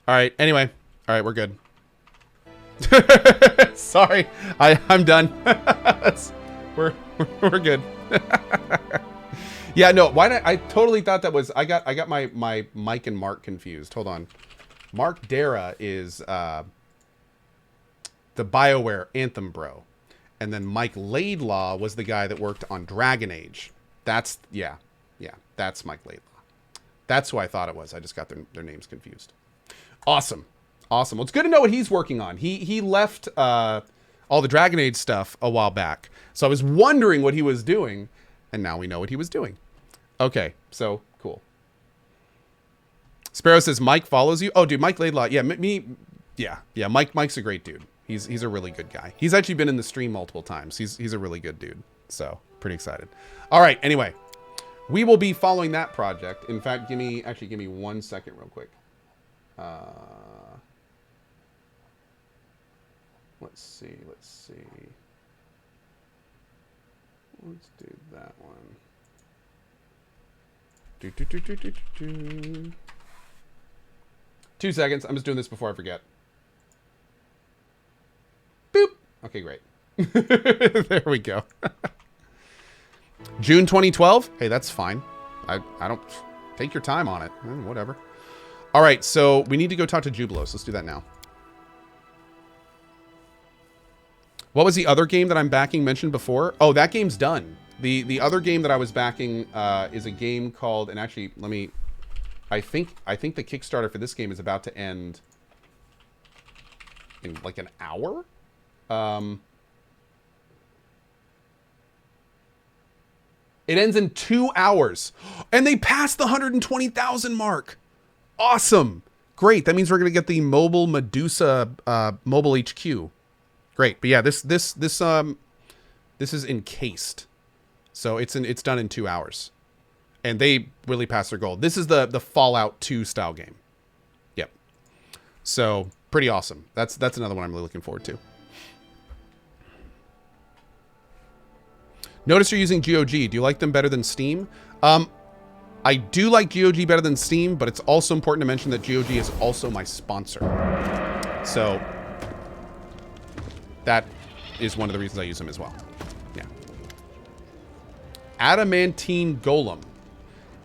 All right. Anyway. All right. We're good. Sorry. I'm done. we're good. Yeah, no, why not? I totally thought that was I got my Mike and Mark confused. Hold on. Mark Dara is the BioWare Anthem bro. And then Mike Laidlaw was the guy that worked on Dragon Age. That's that's Mike Laidlaw. That's who I thought it was. I just got their names confused. Awesome. Awesome. Well, it's good to know what he's working on. He left all the Dragon Age stuff a while back. So I was wondering what he was doing, and now we know what he was doing. Okay, so cool. Sparrow says Mike follows you. Oh, dude, Mike Laidlaw. Yeah, yeah. Mike's a great dude. He's a really good guy. He's actually been in the stream multiple times. He's a really good dude. So pretty excited. All right. Anyway, we will be following that project. In fact, give me 1 second, real quick. Let's see. Let's do that one. 2 seconds. I'm just doing this before I forget. Boop. Okay, great. There we go. June 2012. Hey, that's fine. I don't take your time on it. Whatever. All right, so we need to go talk to Jubilos. Let's do that now. What was the other game that I'm backing mentioned before? Oh, that game's done. The other game that I was backing is a game called, and actually, I think the Kickstarter for this game is about to end in like an hour. It ends in 2 hours, and they passed the 120,000 mark. Awesome, great. That means we're gonna get the mobile Medusa mobile HQ. Great, but yeah, this is encased, so it's done in 2 hours, and they really passed their goal. This is the Fallout 2 style game. Yep. So pretty awesome. That's another one I'm really looking forward to. Notice you're using GOG. Do you like them better than Steam? I do like GOG better than Steam, but it's also important to mention that GOG is also my sponsor. So that is one of the reasons I use them as well. Yeah. Adamantine Golem.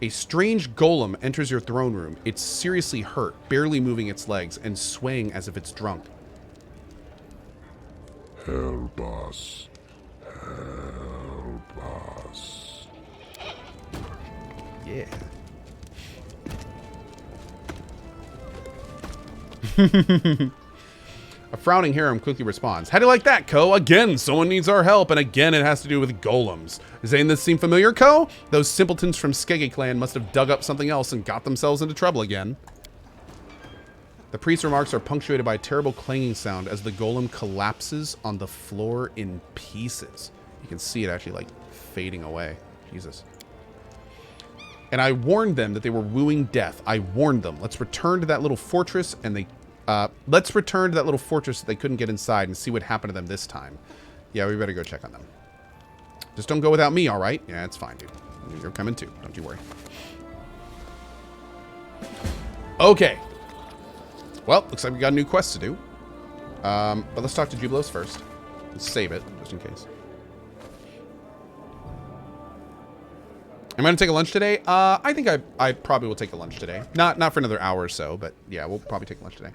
A strange golem enters your throne room. It's seriously hurt, barely moving its legs and swaying as if it's drunk. Help us. Help us. Yeah. A frowning harem quickly responds. How do you like that, Ko? Again, someone needs our help, and again it has to do with golems. Does any of this seem familiar, Ko? Those simpletons from Skege clan must have dug up something else and got themselves into trouble again. The priest's remarks are punctuated by a terrible clanging sound as the golem collapses on the floor in pieces. You can see it actually like fading away. Jesus. And I warned them that they were wooing death. I warned them. Let's return to that little fortress, and let's return to that little fortress that they couldn't get inside and see what happened to them this time. Yeah, we better go check on them. Just don't go without me, all right? Yeah, it's fine, dude. You're coming too. Don't you worry. Okay. Well, looks like we got a new quest to do. But let's talk to Jubilos first. Let's save it, just in case. Am I going to take a lunch today? I think I probably will take a lunch today. Not for another hour or so, but yeah, we'll probably take lunch today.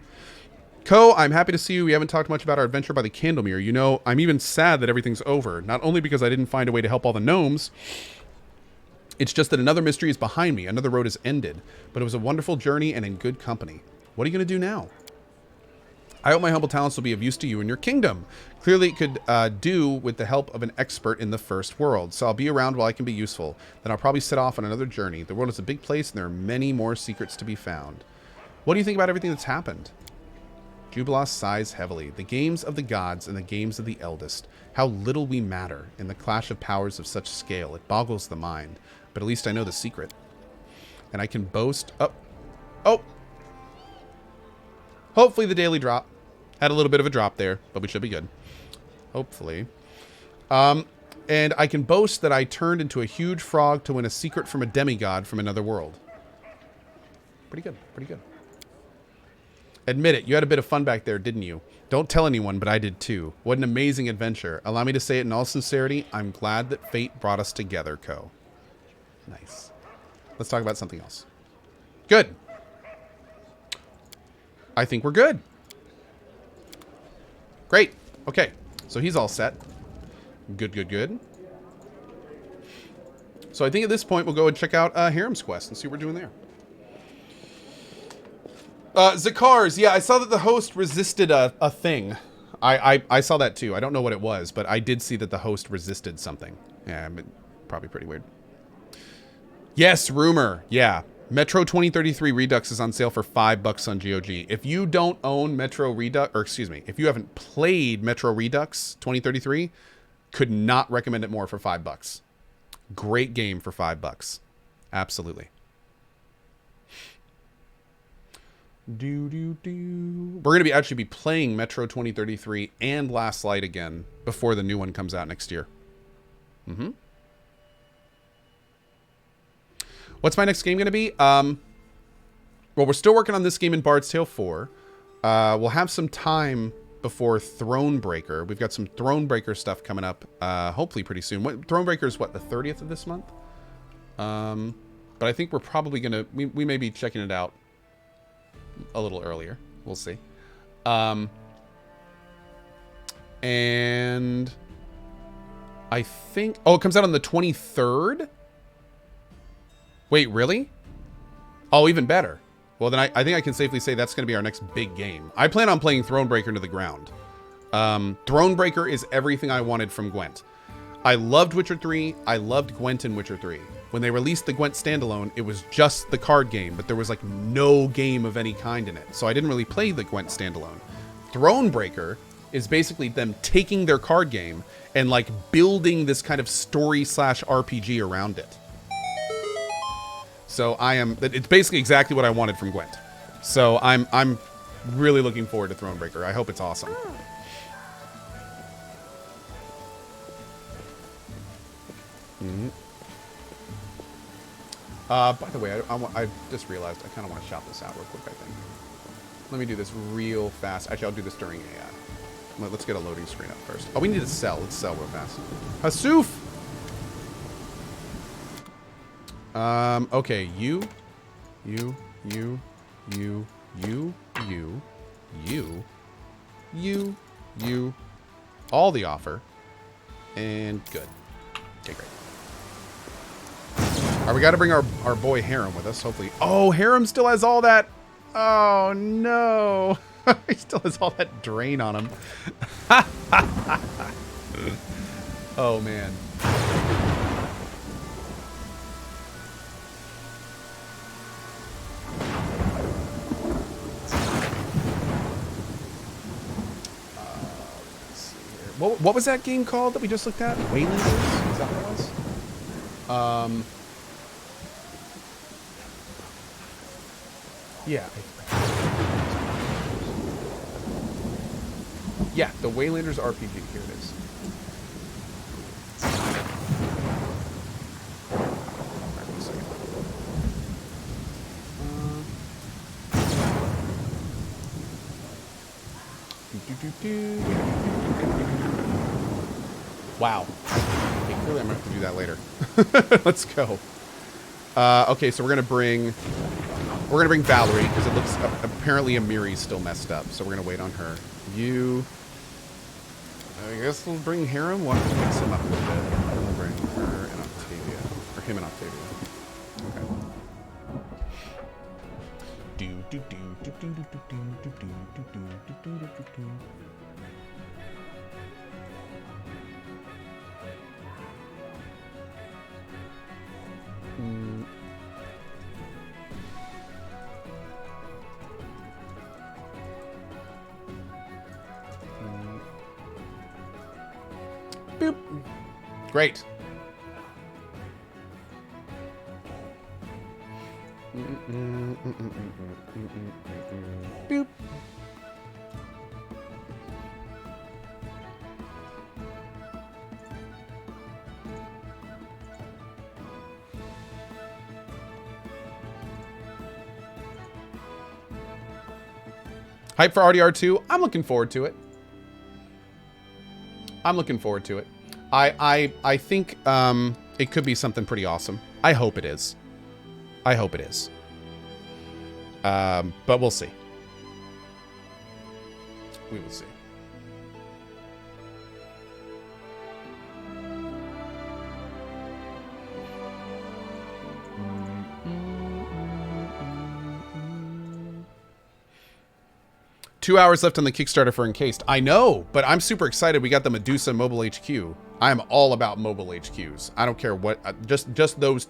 Ko, I'm happy to see you. We haven't talked much about our adventure by the Candlemere. You know, I'm even sad that everything's over. Not only because I didn't find a way to help all the gnomes, it's just that another mystery is behind me. Another road has ended. But it was a wonderful journey and in good company. What are you going to do now? I hope my humble talents will be of use to you in your kingdom. Clearly it could do with the help of an expert in the first world. So I'll be around while I can be useful. Then I'll probably set off on another journey. The world is a big place and there are many more secrets to be found. What do you think about everything that's happened? Jubilos sighs heavily. The games of the gods and the games of the eldest. How little we matter in the clash of powers of such scale. It boggles the mind. But at least I know the secret. And I can boast... Oh! Hopefully the daily drop. Had a little bit of a drop there, but we should be good. Hopefully. And I can boast that I turned into a huge frog to win a secret from a demigod from another world. Pretty good. Pretty good. Admit it, you had a bit of fun back there, didn't you? Don't tell anyone, but I did too. What an amazing adventure. Allow me to say it in all sincerity, I'm glad that fate brought us together, Co. Nice. Let's talk about something else. Good. I think we're good. Great. Okay. So he's all set. Good, good, good. So I think at this point we'll go and check out Harem's Quest and see what we're doing there. Zakars, yeah, I saw that the host resisted a thing. I saw that too. I don't know what it was, but I did see that the host resisted something. Yeah, but probably pretty weird. Yes, rumor. Yeah. Metro 2033 Redux is on sale for $5 on GOG. If you don't own Metro Redux, or excuse me, if you haven't played Metro Redux 2033, could not recommend it more for $5. Great game for $5. Absolutely. We're going to actually be playing Metro 2033 and Last Light again before the new one comes out next year. Mm-hmm. What's my next game going to be? Well, we're still working on this game in Bard's Tale 4. We'll have some time before Thronebreaker. We've got some Thronebreaker stuff coming up, hopefully pretty soon. Thronebreaker is what, the 30th of this month? But I think we're probably going to... We may be checking it out a little earlier. We'll see. And I think... Oh, it comes out on the 23rd? Wait, really? Oh, even better. Well, then I think I can safely say that's going to be our next big game. I plan on playing Thronebreaker to the ground. Thronebreaker is everything I wanted from Gwent. I loved Witcher 3. I loved Gwent in Witcher 3. When they released the Gwent standalone, it was just the card game, but there was like no game of any kind in it. So I didn't really play the Gwent standalone. Thronebreaker is basically them taking their card game and like building this kind of story/RPG around it. So it's basically exactly what I wanted from Gwent. So I'm really looking forward to Thronebreaker. I hope it's awesome. Mm-hmm. By the way, I just realized I kind of want to shout this out real quick, I think. Let me do this real fast. Actually, I'll do this during AI. Let's get a loading screen up first. Oh, we need to sell. Let's sell real fast. Hasoof! Okay, you, all the offer, and good. Okay, great. All right, we got to bring our boy Harem with us, hopefully. Oh, Harem still has all that. Oh, no. He still has all that drain on him. Oh, man. What was that game called that we just looked at? Waylanders? Is that what it was? Yeah. Yeah, the Waylanders RPG. Here it is. Alright, wait a second. Wow. Okay, clearly I'm going to have to do that later. Let's go. Okay, so we're going to bring Valerie, because it looks... apparently Amiri's still messed up, so we're going to wait on her. You... I guess we'll bring Harem. We'll have to mix him up a little bit. We'll bring her and Octavia. Or him and Octavia. Okay. Boop. Great. Boop. Hype for RDR2. I'm looking forward to it. I'm looking forward to it. I think it could be something pretty awesome. I hope it is. I hope it is. But we'll see. We will see. Two hours left on the Kickstarter for Encased. I know, but I'm super excited. We got the Medusa Mobile HQ. I'm all about mobile HQs. I don't care what. Just those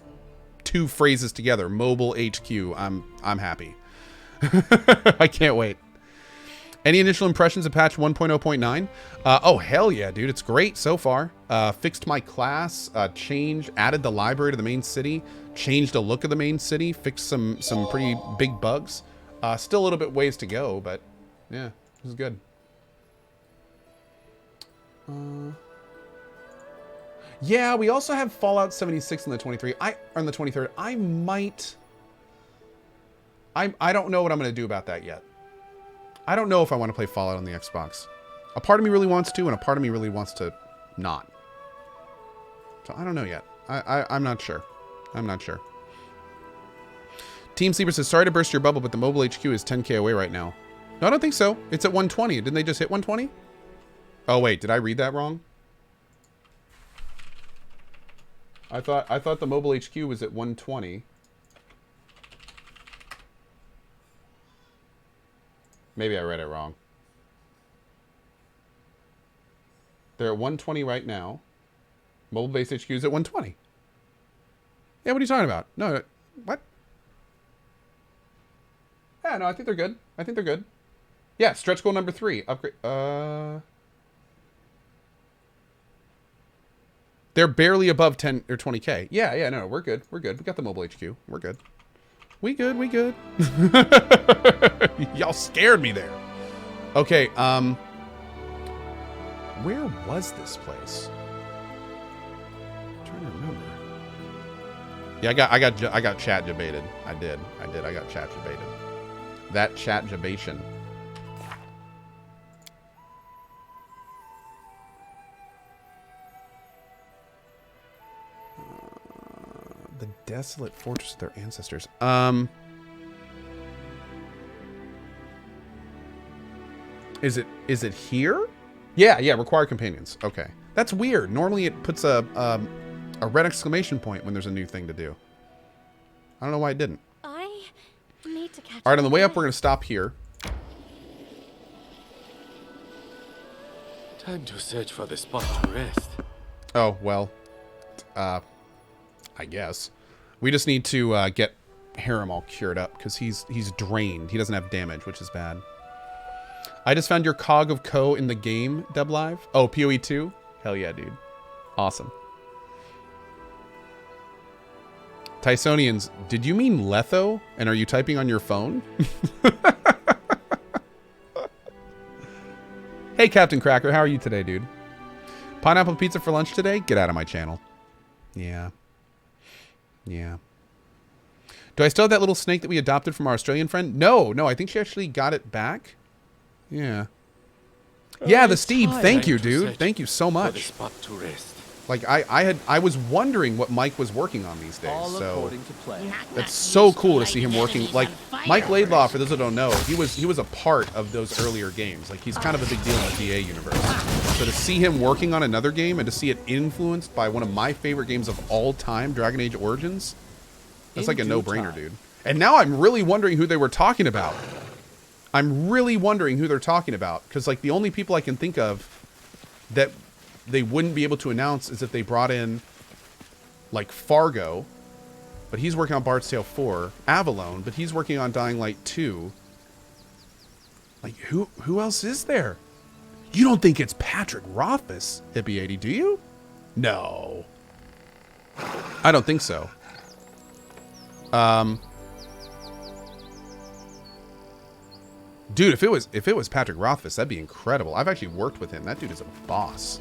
two phrases together. Mobile HQ. I'm happy. I can't wait. Any initial impressions of patch 1.0.9? Oh hell yeah, dude! It's great so far. Fixed my class. Changed. Added the library to the main city. Changed the look of the main city. Fixed some pretty big bugs. Still a little bit ways to go, but. Yeah, this is good. Yeah, we also have Fallout 76 on the 23. On the 23rd. I don't know what I'm going to do about that yet. I don't know if I want to play Fallout on the Xbox. A part of me really wants to, and a part of me really wants to not. So I don't know yet. I'm not sure. I'm not sure. Team Sleeper says, sorry to burst your bubble, but the mobile HQ is 10k away right now. No, I don't think so. It's at 120. Didn't they just hit 120? Oh, wait. Did I read that wrong? I thought the mobile HQ was at 120. Maybe I read it wrong. They're at 120 right now. Mobile base HQ is at 120. Yeah, what are you talking about? No, what? Yeah, no, I think they're good. I think they're good. Yeah, stretch goal number 3. Upgrade. They're barely above 10 or 20k. Yeah, no, we're good. We're good. We got the mobile HQ. We're good. We good. Y'all scared me there. Okay, where was this place? I'm trying to remember. Yeah, I got chat debated. I did. I got chat debated. That chat jabation. The desolate fortress of their ancestors. Is it here? Yeah, require companions. Okay. That's weird. Normally it puts a red exclamation point when there's a new thing to do. I don't know why it didn't. I need to catch. All right, on the way up, we're going to stop here. Time to search for the spot to rest. Oh, well. I guess. We just need to get Harem all cured up because he's drained. He doesn't have damage, which is bad. I just found your cog of Co in the game, Deb Live. Oh, PoE 2? Hell yeah, dude. Awesome. Tysonians, did you mean Letho? And are you typing on your phone? Hey, Captain Cracker, how are you today, dude? Pineapple pizza for lunch today? Get out of my channel. Yeah. Do I still have that little snake that we adopted from our Australian friend? No, I think she actually got it back. Yeah. Yeah, the Steve. Thank you, dude. Thank you so much. Like I was wondering what Mike was working on these days. So that's so cool to see him working. Like Mike Laidlaw, for those who don't know, he was a part of those earlier games. Like he's kind of a big deal in the DA universe. So to see him working on another game and to see it influenced by one of my favorite games of all time, Dragon Age Origins, that's like a no-brainer, dude. And now I'm really wondering who they were talking about. I'm really wondering who they're talking about because like the only people I can think of that they wouldn't be able to announce is if they brought in like Fargo, but he's working on Bard's Tale 4, Avalon, but he's working on Dying Light 2. Like who else is there? You don't think it's Patrick Rothfuss, Hippie80, do you? No. I don't think so. Dude, if it was Patrick Rothfuss, that'd be incredible. I've actually worked with him. That dude is a boss.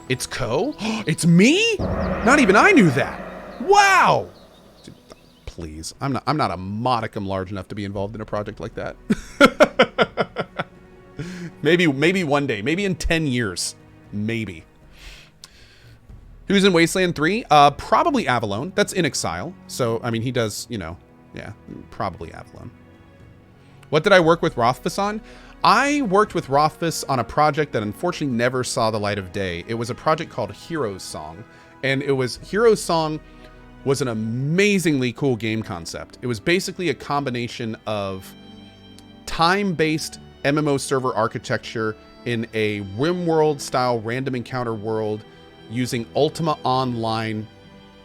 It's Co? It's me? Not even I knew that. Wow. please. I'm not a modicum large enough to be involved in a project like that. maybe one day. Maybe in 10 years. Maybe. Who's in Wasteland 3? Probably Avalon. That's in Exile. So, I mean, he does, you know, yeah, probably Avalon. What did I work with Rothfuss on? I worked with Rothfuss on a project that unfortunately never saw the light of day. It was a project called Hero's Song. And Hero's Song was an amazingly cool game concept. It was basically a combination of time-based MMO server architecture in a RimWorld style random encounter world using Ultima Online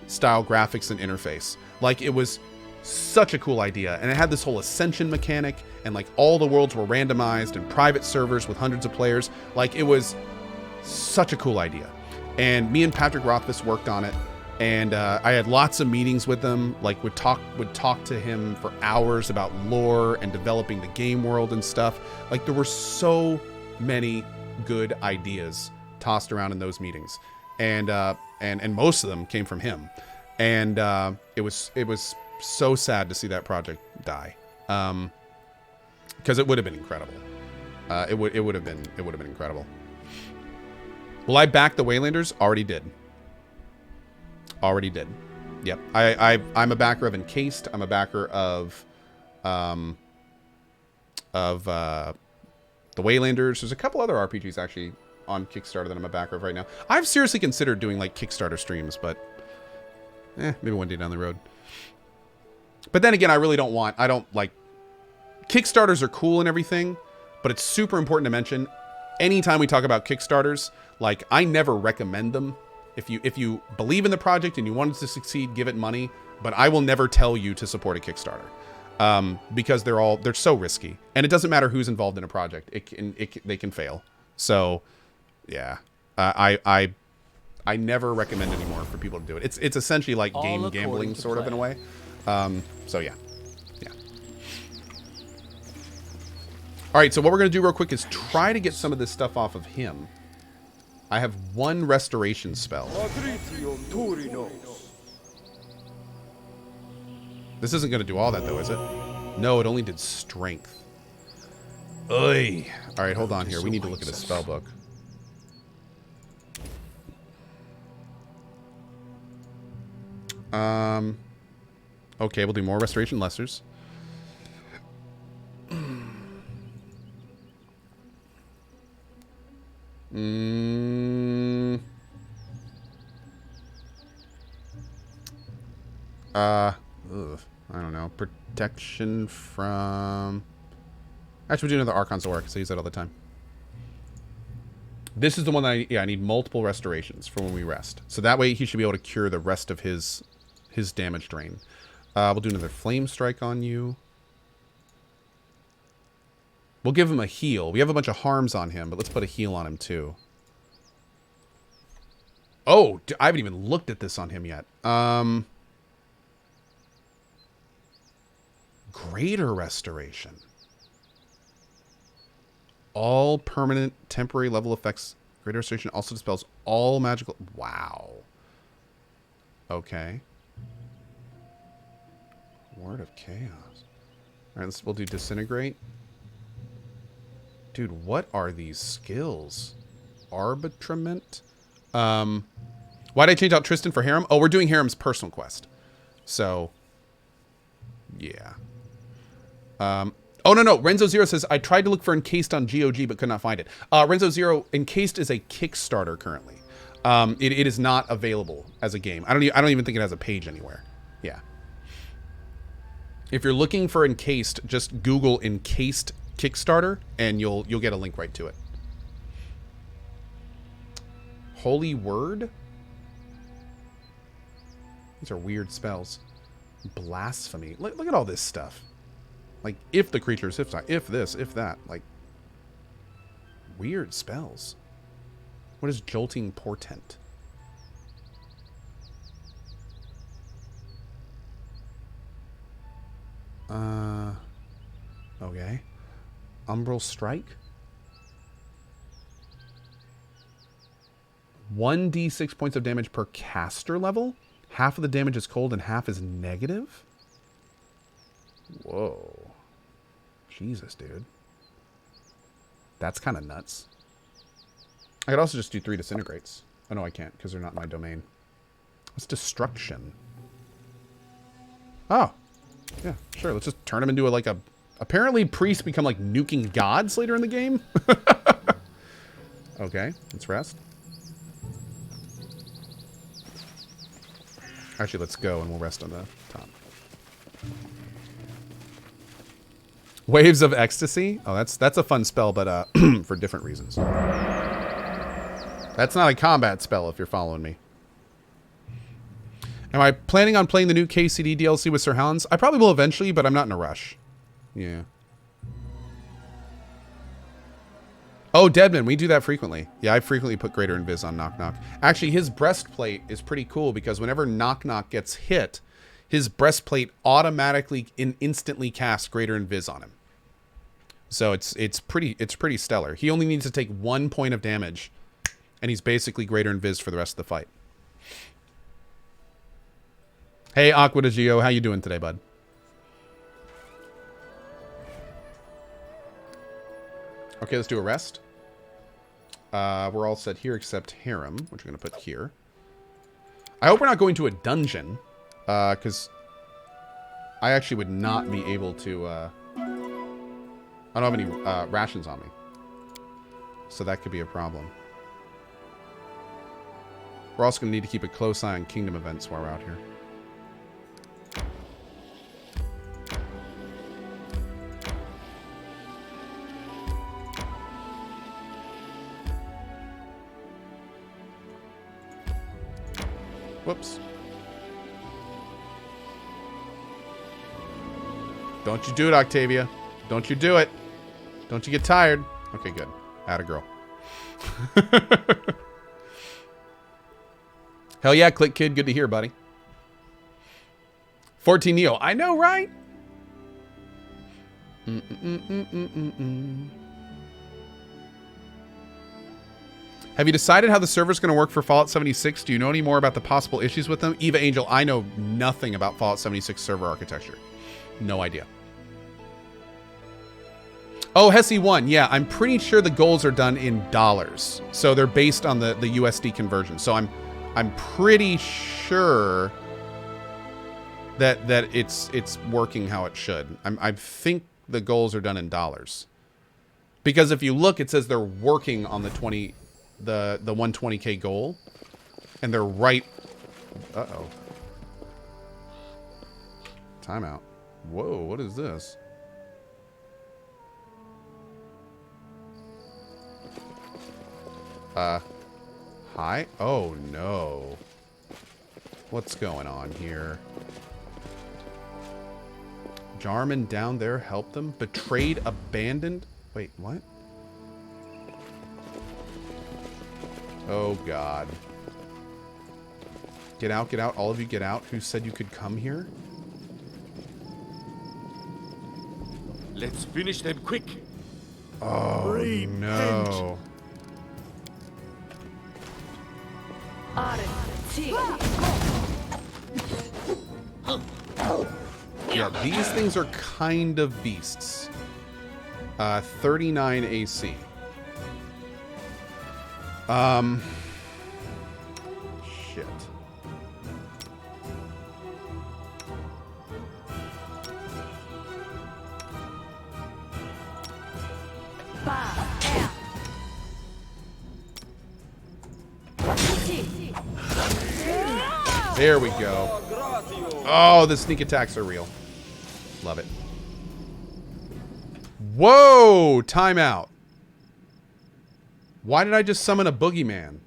style graphics and interface. Like, it was such a cool idea. And it had this whole ascension mechanic, and like all the worlds were randomized and private servers with hundreds of players. Like, it was such a cool idea. And me and Patrick Rothfuss worked on it. And I had lots of meetings with him, like would talk to him for hours about lore and developing the game world and stuff. Like, there were so many good ideas tossed around in those meetings. And most of them came from him. And it was so sad to see that project die. Because it would have been incredible. It would have been incredible. Will I back the Waylanders? Already did. Yep. I'm a backer of Encased. I'm a backer of the Waylanders. There's a couple other RPGs actually on Kickstarter that I'm a backer of right now. I've seriously considered doing like Kickstarter streams, but maybe one day down the road. But then again, I don't like Kickstarters are cool and everything, but it's super important to mention anytime we talk about Kickstarters, like, I never recommend them. If you believe in the project and you want it to succeed, give it money, but I will never tell you to support a Kickstarter. Because they're so risky, and it doesn't matter who's involved in a project. They can fail. So yeah, I never recommend anymore for people to do it. It's essentially like game gambling sort of in a way. So yeah. All right, so what we're going to do real quick is try to get some of this stuff off of him. I have one restoration spell. This isn't going to do all that, though, is it? No, it only did strength. Oy. All right, hold on here. We need to look at his spell book. Okay, we'll do more restoration lessers. I don't know. Protection from... Actually, we'll do another Archon Sword, because I use that all the time. This is the one that I need multiple restorations for when we rest. So that way he should be able to cure the rest of his damage drain. We'll do another Flame Strike on you. We'll give him a heal. We have a bunch of harms on him, but let's put a heal on him too. Oh, I haven't even looked at this on him yet. Greater Restoration. All permanent temporary level effects. Greater Restoration also dispels all magical... Wow. Okay. Word of Chaos. All right, we'll do Disintegrate. Dude, what are these skills? Arbitrament? Why did I change out Tristan for Harem? Oh, we're doing Harem's personal quest. So, yeah. Oh, no. Renzo Zero says, I tried to look for Encased on GOG, but could not find it. Renzo Zero, Encased is a Kickstarter currently. It is not available as a game. I don't even think it has a page anywhere. Yeah. If you're looking for Encased, just Google Encased Kickstarter, and you'll get a link right to it. Holy Word? These are weird spells. Blasphemy. Look at all this stuff. Like, if the creatures, if not, if this, if that. Like, weird spells. What is Jolting Portent? Okay. Umbral Strike. 1d6 points of damage per caster level. Half of the damage is cold and half is negative. Whoa. Jesus, dude. That's kind of nuts. I could also just do 3 disintegrates. Oh, no, I can't, because they're not in my domain. What's destruction? Oh. Yeah, sure. Let's just turn them into a. Apparently, priests become, like, nuking gods later in the game. Okay, let's rest. Actually, let's go, and we'll rest on the top. Waves of Ecstasy? Oh, that's a fun spell, but for different reasons. That's not a combat spell, if you're following me. Am I planning on playing the new KCD DLC with Sir Hounds? I probably will eventually, but I'm not in a rush. Yeah. Oh, Deadman, we do that frequently. Yeah, I frequently put Greater Invis on Knock Knock. Actually, his breastplate is pretty cool because whenever Knock Knock gets hit, his breastplate automatically instantly casts Greater Invis on him. So it's pretty stellar. He only needs to take 1 point of damage, and he's basically Greater Invis for the rest of the fight. Hey, Aqua de Gio, how you doing today, bud? Okay, let's do a rest. We're all set here except Harem, which we're going to put here. I hope we're not going to a dungeon, because I actually would not be able to... I don't have any rations on me, so that could be a problem. We're also going to need to keep a close eye on Kingdom events while we're out here. Whoops. Don't you do it, Octavia. Don't you do it. Don't you get tired. Okay, good. Atta girl. Hell yeah, Click Kid. Good to hear, buddy. 14 Neo. I know, right? Have you decided how the server's going to work for Fallout 76? Do you know any more about the possible issues with them? Eva Angel, I know nothing about Fallout 76 server architecture. No idea. Oh, Hesse 1. Yeah, I'm pretty sure the goals are done in dollars. So they're based on the USD conversion. So I'm pretty sure that it's working how it should. I think the goals are done in dollars. Because if you look, it says they're working on the 120k goal, and they're right. Uh-oh. Timeout. Whoa, what is this? Hi? Oh no. What's going on here? Jarman down there helped them? Betrayed, abandoned? Wait, what? Oh, God. Get out, get out. All of you get out. Who said you could come here? Let's finish them quick. Oh, no. Yeah, these things are kind of beasts. 39 AC. Shit. There we go. Oh, the sneak attacks are real. Love it. Whoa! Timeout. Why did I just summon a boogeyman?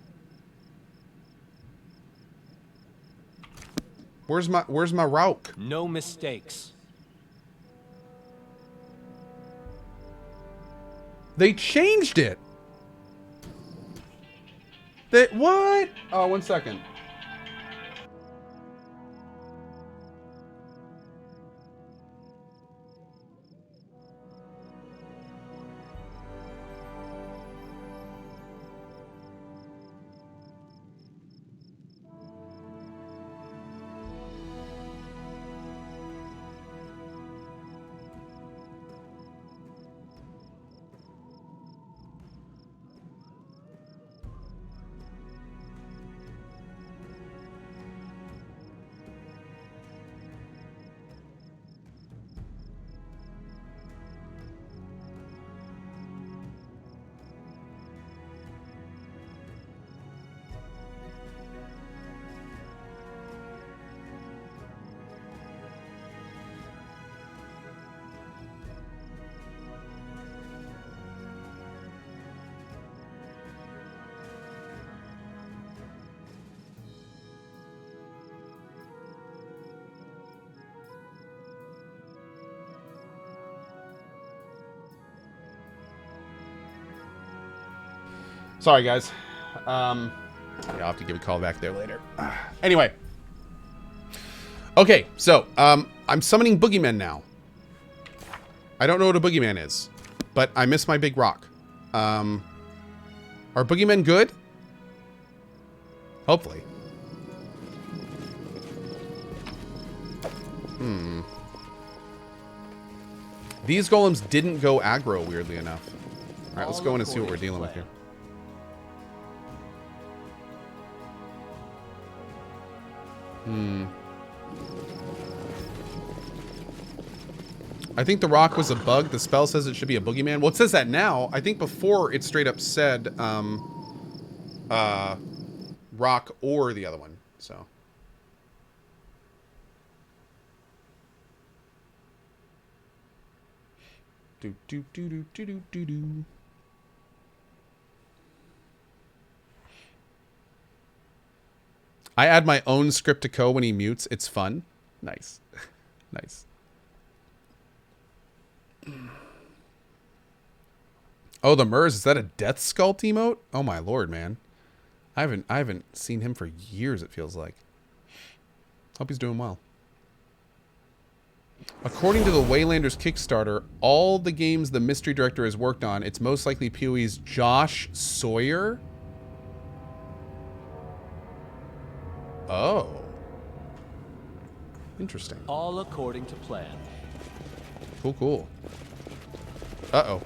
Where's my Rauk? No mistakes. They changed it. What? Oh, 1 second. Sorry, guys. Yeah, I'll have to give a call back there later. Anyway. Okay, so, I'm summoning boogeymen now. I don't know what a boogeyman is, but I miss my big rock. Are boogeymen good? Hopefully. These golems didn't go aggro, weirdly enough. Alright, let's go in and see what we're dealing with here. I think the rock was a bug. The spell says it should be a boogeyman. Well, it says that now. I think before it straight up said rock or the other one. So. Do do do do do do do do. I add my own script to Ko when he mutes. It's fun. Nice. Nice. Oh, the Murs, is that a Death Sculpt emote? Oh my lord, man. I haven't seen him for years, it feels like. Hope he's doing well. According to the Waylanders Kickstarter, all the games the mystery director has worked on, it's most likely PoE's Josh Sawyer. Oh. Interesting. All according to plan. Cool, cool. Uh-oh.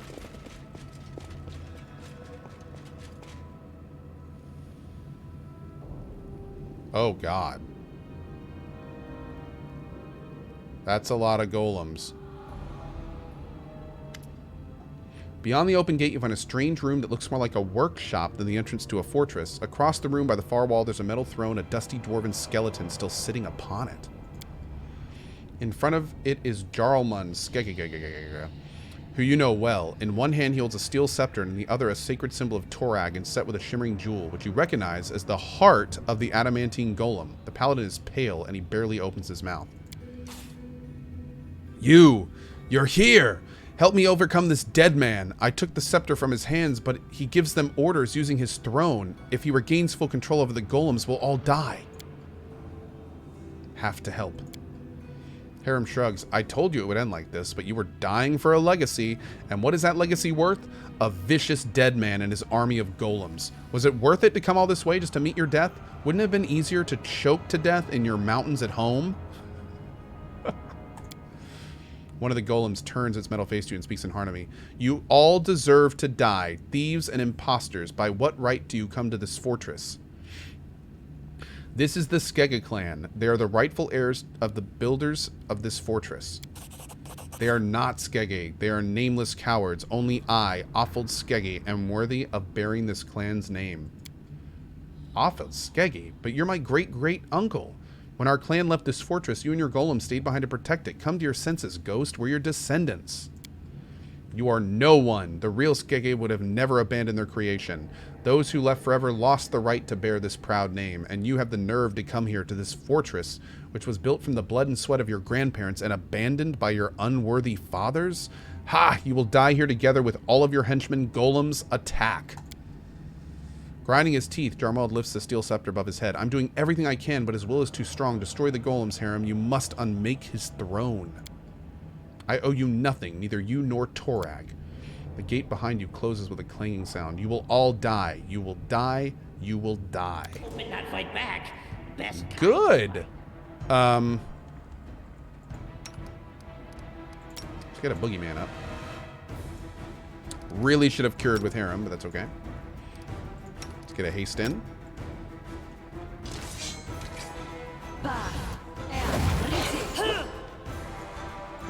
Oh, God. That's a lot of golems. Beyond the open gate, you find a strange room that looks more like a workshop than the entrance to a fortress. Across the room by the far wall, there's a metal throne, a dusty dwarven skeleton still sitting upon it. In front of it is Jarlmund Skegegegegege, who you know well. In one hand, he holds a steel scepter, and in the other, a sacred symbol of Torag, and set with a shimmering jewel, which you recognize as the heart of the adamantine golem. The paladin is pale, and he barely opens his mouth. You're here! Help me overcome this dead man. I took the scepter from his hands, but he gives them orders using his throne. If he regains full control over the golems, we'll all die. Have to help. Harem shrugs. I told you it would end like this, but you were dying for a legacy. And what is that legacy worth? A vicious dead man and his army of golems. Was it worth it to come all this way just to meet your death? Wouldn't it have been easier to choke to death in your mountains at home? One of the golems turns its metal face to you and speaks in Harnami. You all deserve to die, thieves and imposters. By what right do you come to this fortress? This is the Skegge clan. They are the rightful heirs of the builders of this fortress. They are not Skegge. They are nameless cowards. Only I, Offald Skegge, am worthy of bearing this clan's name. Offald Skegge? But you're my great-great-uncle. When our clan left this fortress, you and your golem stayed behind to protect it. Come to your senses, ghost. We're your descendants. You are no one. The real Skegge would have never abandoned their creation. Those who left forever lost the right to bear this proud name, and you have the nerve to come here to this fortress, which was built from the blood and sweat of your grandparents and abandoned by your unworthy fathers? Ha! You will die here together with all of your henchmen. Golems, attack. Grinding his teeth, Jarmald lifts the steel scepter above his head. I'm doing everything I can, but his will is too strong. Destroy the golems, Harem. You must unmake his throne. I owe you nothing, neither you nor Torag. The gate behind you closes with a clanging sound. You will all die. You will die. You will die. But not fight back. Best. Good. Let's get a boogeyman up. Really should have cured with Harem, but that's okay. Let's get a haste in.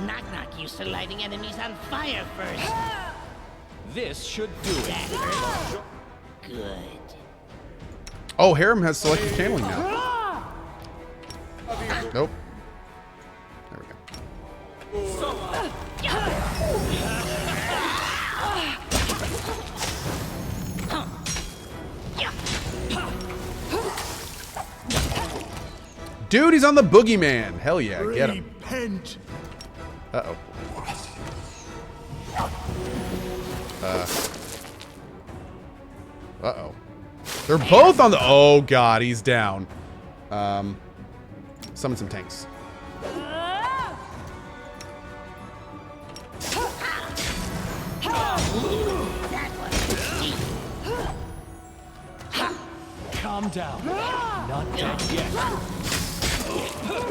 Knock knock used to lighting enemies on fire first. This should do it. That hurt. Good. Oh, Harem has selective channeling now. Nope. There we go. Dude, he's on the boogeyman. Hell yeah, get him. Repent. Uh-oh. Uh-oh. They're both on the... Oh, God. He's down. Summon some tanks. Calm down. Not dead yet.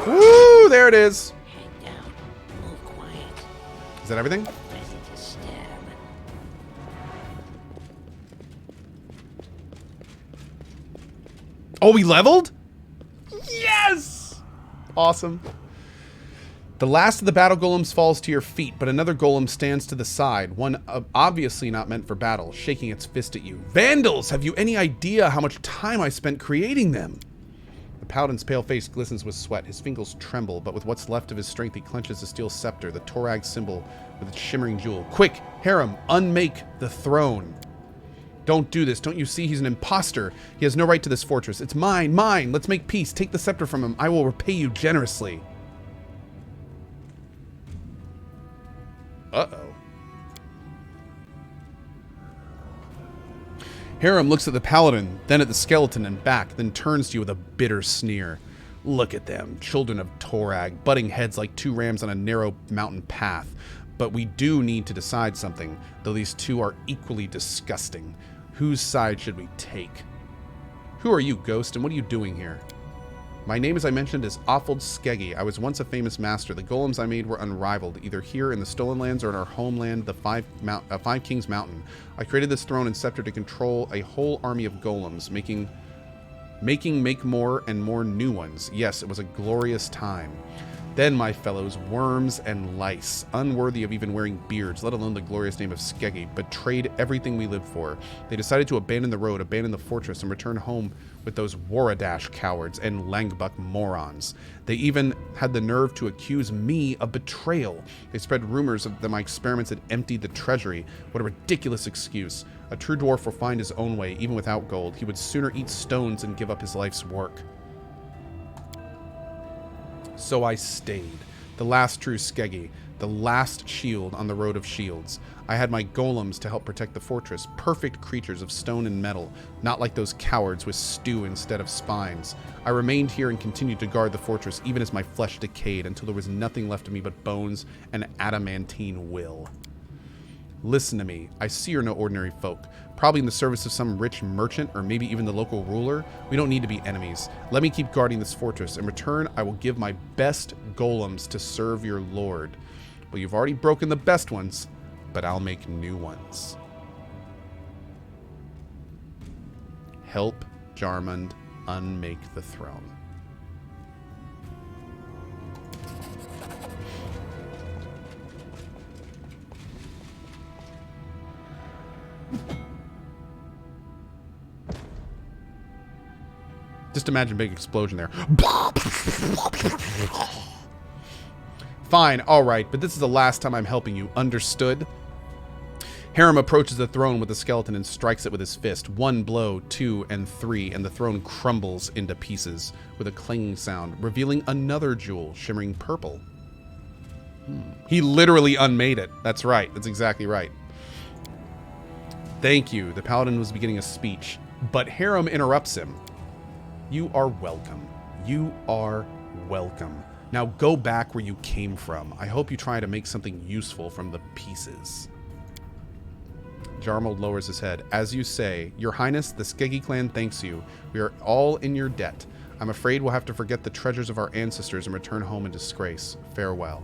Woo! There it is. Hang down. Move quiet. Is that everything? Ready to stab. Oh, we leveled? Yes! Awesome. The last of the battle golems falls to your feet, but another golem stands to the side, one obviously not meant for battle, shaking its fist at you. Vandals! Have you any idea how much time I spent creating them? The paladin's pale face glistens with sweat. His fingers tremble, but with what's left of his strength, he clenches the steel scepter, the Torag symbol with its shimmering jewel. Quick, Harem, unmake the throne. Don't do this. Don't you see he's an imposter? He has no right to this fortress. It's mine, mine. Let's make peace. Take the scepter from him. I will repay you generously. Uh-oh. Harem looks at the paladin, then at the skeleton and back, then turns to you with a bitter sneer. Look at them, children of Torag, butting heads like two rams on a narrow mountain path. But we do need to decide something, though these two are equally disgusting. Whose side should we take? Who are you, Ghost, and what are you doing here? My name, as I mentioned, is Offald Skeggy. I was once a famous master. The golems I made were unrivaled, either here in the Stolen Lands or in our homeland, the Five Kings Mountain. I created this throne and scepter to control a whole army of golems, make more and more new ones. Yes, it was a glorious time. Then, my fellows, worms and lice, unworthy of even wearing beards, let alone the glorious name of Skeggy, betrayed everything we lived for. They decided to abandon the road, abandon the fortress, and return home with those Waradash cowards and Langbuk morons. They even had the nerve to accuse me of betrayal. They spread rumors that my experiments had emptied the treasury. What a ridiculous excuse. A true dwarf will find his own way, even without gold. He would sooner eat stones than give up his life's work. So I stayed. The last true Skeggy. The last shield on the road of shields. I had my golems to help protect the fortress. Perfect creatures of stone and metal. Not like those cowards with stew instead of spines. I remained here and continued to guard the fortress even as my flesh decayed until there was nothing left of me but bones and adamantine will. Listen to me. I see you're no ordinary folk. Probably in the service of some rich merchant or maybe even the local ruler. We don't need to be enemies. Let me keep guarding this fortress. In return, I will give my best golems to serve your lord. Well, you've already broken the best ones, but I'll make new ones. Help Jarmund unmake the throne. Just imagine a big explosion there. Fine, alright, but this is the last time I'm helping you. Understood? Harem approaches the throne with the skeleton and strikes it with his fist. 1 blow, 2, and 3, and the throne crumbles into pieces with a clanging sound, revealing another jewel, shimmering purple. He literally unmade it. That's right. That's exactly right. Thank you. The paladin was beginning a speech, but Harem interrupts him. You are welcome. You are welcome. Now go back where you came from. I hope you try to make something useful from the pieces. Jarmold lowers his head. As you say, Your Highness, the Skeggy clan thanks you. We are all in your debt. I'm afraid we'll have to forget the treasures of our ancestors and return home in disgrace. Farewell.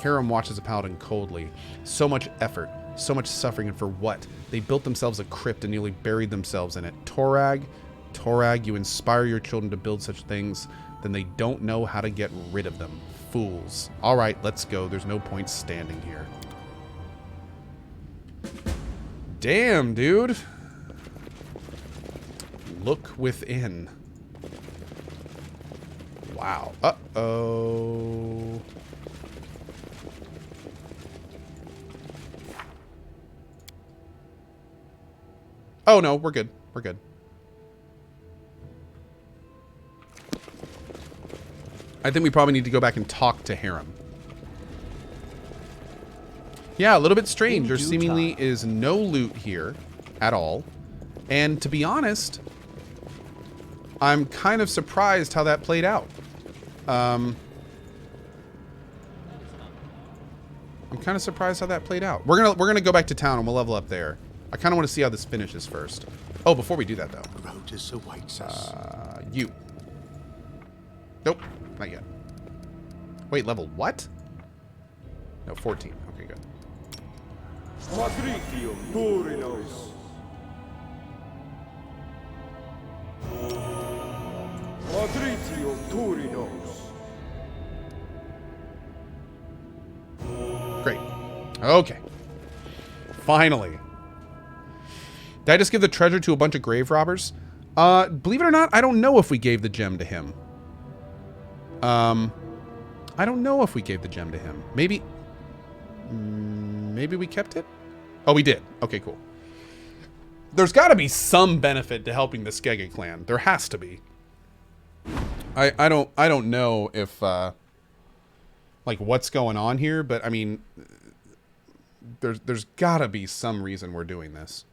Harem watches the paladin coldly. So much effort, so much suffering, and for what? They built themselves a crypt and nearly buried themselves in it. Torag, you inspire your children to build such things, then they don't know how to get rid of them. Fools. All right, let's go. There's no point standing here. Damn, dude. Look within. Wow. Uh-oh. Oh, no, we're good. We're good. I think we probably need to go back and talk to Harem. Yeah, a little bit strange. There seemingly is no loot here at all. And to be honest, I'm kind of surprised how that played out. I'm kind of surprised how that played out. We're gonna go back to town and we'll level up there. I kind of want to see how this finishes first. Oh, before we do that though. Grotus awaits us. You. Nope, not yet. Wait, level what? No, 14. Okay, good. Patricium Turinos. Patricium Turinos. Great. Okay. Finally. Did I just give the treasure to a bunch of grave robbers? Believe it or not, I don't know if we gave the gem to him. I don't know if we gave the gem to him. Maybe we kept it? Oh, we did. Okay, cool. There's got to be some benefit to helping the Skegge clan. There has to be. I don't know if like what's going on here, but I mean there's got to be some reason we're doing this.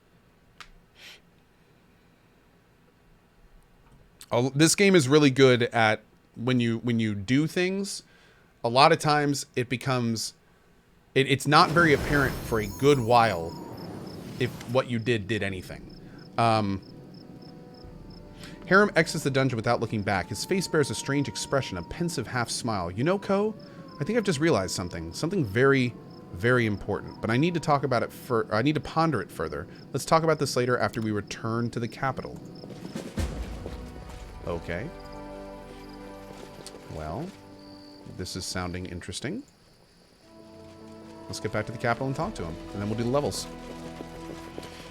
This game is really good at when you do things, a lot of times it becomes it's not very apparent for a good while if what you did anything. Harem exits the dungeon without looking back. His face bears a strange expression, a pensive half smile. You know, Ko, I think I've just realized something very, very important. But I need to talk about it I need to ponder it further. Let's talk about this later after we return to the capital. Okay. Well, this is sounding interesting. Let's get back to the capital and talk to him, and then we'll do the levels.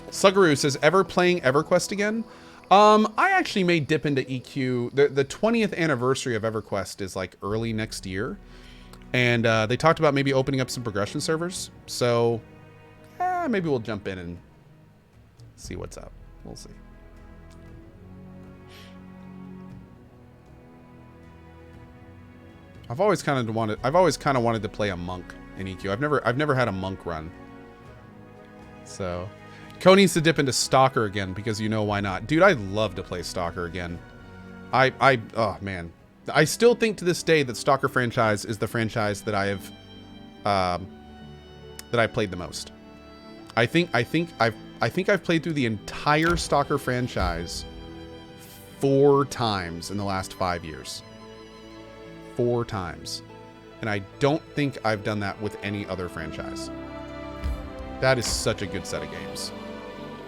Sugaroo says, ever playing EverQuest again? I actually may dip into EQ. The 20th anniversary of EverQuest is like early next year. And they talked about maybe opening up some progression servers. So maybe we'll jump in and see what's up. We'll see. I've always kind of wanted to play a monk in EQ. I've never had a monk run. So Ko needs to dip into Stalker again because you know why not. Dude, I'd love to play Stalker again. Oh man. I still think to this day that Stalker franchise is the franchise that I played the most. I think I've played through the entire Stalker franchise 4 times in the last 5 years. 4 times. And I don't think I've done that with any other franchise. That is such a good set of games.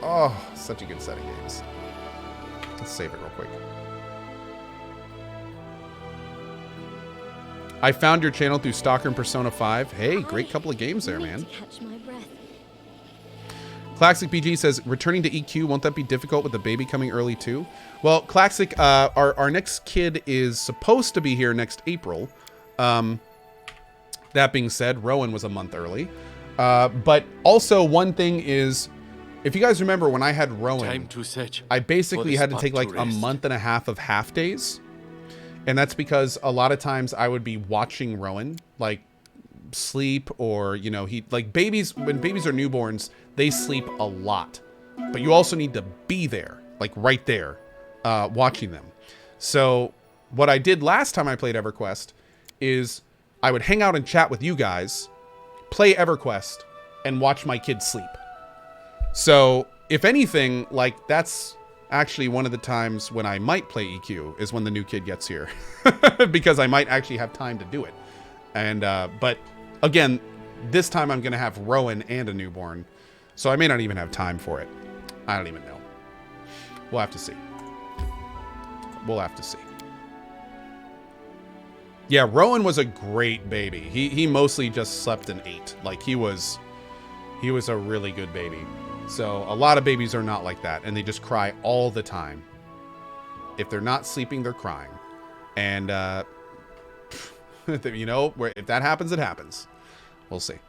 Oh, such a good set of games. Let's save it real quick. I found your channel through Stalker and Persona 5. Hey, great couple of games there, man. Catch my breath. Classic BG says, returning to EQ, won't that be difficult with the baby coming early too? Well, Classic, our next kid is supposed to be here next April. That being said, Rowan was a month early. But also one thing is, if you guys remember when I had Rowan, I basically had to take like a month and a half of half days. And that's because a lot of times I would be watching Rowan, like sleep, or, you know, like babies, when babies are newborns, they sleep a lot. But you also need to be there, like right there, watching them. So what I did last time I played EverQuest is I would hang out and chat with you guys, play EverQuest, and watch my kids sleep. So if anything, like that's actually one of the times when I might play EQ is when the new kid gets here. Because I might actually have time to do it. And, but again, this time I'm going to have Rowan and a newborn. So I may not even have time for it. I don't even know. We'll have to see. We'll have to see. Yeah, Rowan was a great baby. He mostly just slept and ate. Like he was a really good baby. So a lot of babies are not like that, and they just cry all the time. If they're not sleeping, they're crying. And, you know, if that happens, it happens. We'll see.